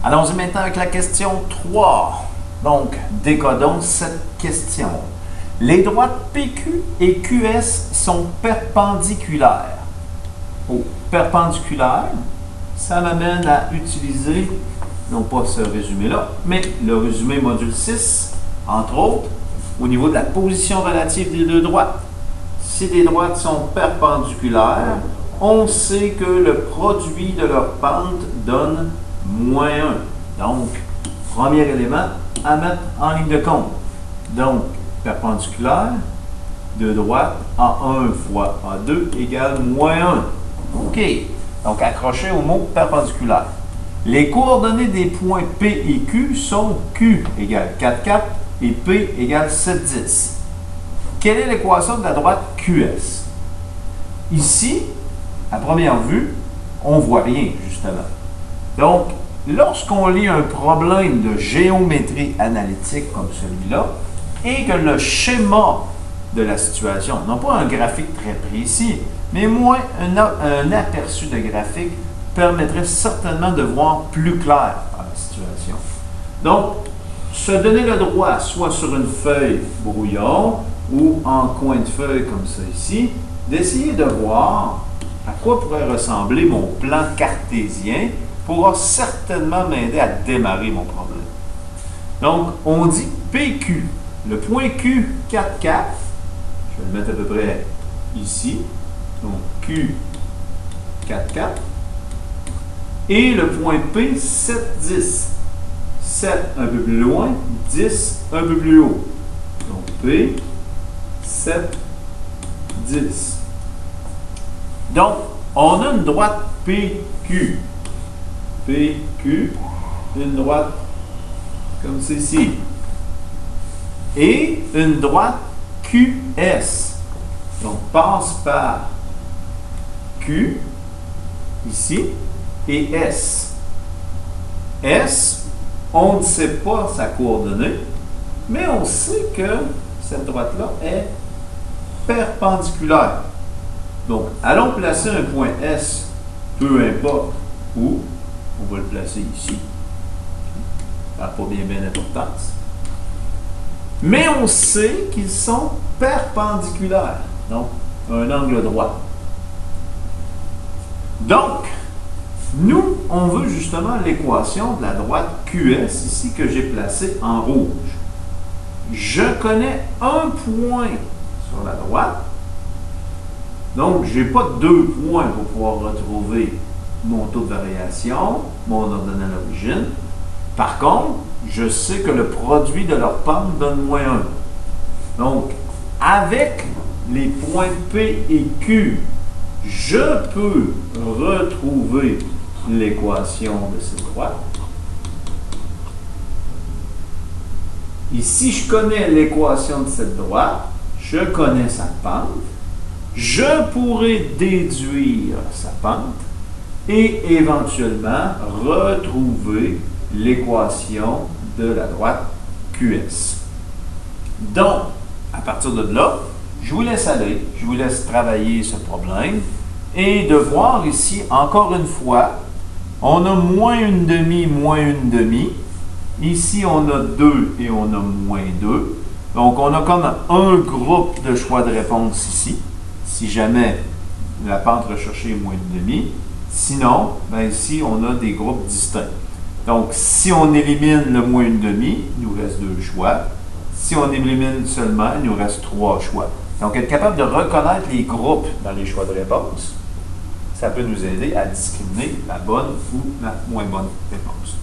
Allons-y maintenant avec la question 3. Donc, décodons cette question. Les droites PQ et QS sont perpendiculaires. Oh, perpendiculaire, ça m'amène à utiliser, non pas ce résumé-là, mais le résumé module 6, entre autres, au niveau de la position relative des deux droites. Si les droites sont perpendiculaires, on sait que le produit de leur pente donne moins 1. Donc, premier élément à mettre en ligne de compte. Donc, perpendiculaire, de droite, A1 fois A2 égale moins 1. OK. Donc, accrochez au mot perpendiculaire. Les coordonnées des points P et Q sont Q égale 4, 4 et P égale 7, 10. Quelle est l'équation de la droite QS? Ici, à première vue, on ne voit rien, justement. Donc, lorsqu'on lit un problème de géométrie analytique comme celui-là, et que le schéma de la situation, non pas un graphique très précis, mais moins un aperçu de graphique, permettrait certainement de voir plus clair dans la situation. Donc, se donner le droit, soit sur une feuille brouillon ou en coin de feuille comme ça ici, d'essayer de voir à quoi pourrait ressembler mon plan cartésien pourra certainement m'aider à démarrer mon problème. Donc, on dit PQ. Le point Q, 4, 4. Je vais le mettre à peu près ici. Donc, Q, 4, 4. Et le point P, 7, 10. 7 un peu plus loin, 10 un peu plus haut. Donc, P, 7, 10. Donc, on a une droite PQ. PQ, une droite comme ceci. Et une droite QS. Donc, passe par Q, ici, et S. S, on ne sait pas sa coordonnée, mais on sait que cette droite-là est perpendiculaire. Donc, allons placer un point S, peu importe où. On va le placer ici. Ça n'a pas bien d'importance. Mais on sait qu'ils sont perpendiculaires. Donc, un angle droit. Donc, nous, on veut justement l'équation de la droite QS ici que j'ai placée en rouge. Je connais un point sur la droite. Donc, je n'ai pas deux points pour pouvoir retrouver mon taux de variation, mon ordonnée à l'origine. Par contre, je sais que le produit de leur pente donne moins 1. Donc, avec les points P et Q, je peux retrouver l'équation de cette droite. Ici, je connais l'équation de cette droite, je connais sa pente, je pourrais déduire sa pente et éventuellement retrouver l'équation de la droite QS. Donc, à partir de là, je vous laisse aller, je vous laisse travailler ce problème et de voir ici, encore une fois, on a moins une demi, moins une demi. Ici, on a 2 et on a moins 2. Donc, on a comme un groupe de choix de réponse ici, si jamais la pente recherchée est moins une demi. Sinon, ben ici, on a des groupes distincts. Donc, si on élimine le moins une demi, il nous reste 2 choix. Si on élimine seulement, il nous reste 3 choix. Donc, être capable de reconnaître les groupes dans les choix de réponse, ça peut nous aider à discriminer la bonne ou la moins bonne réponse.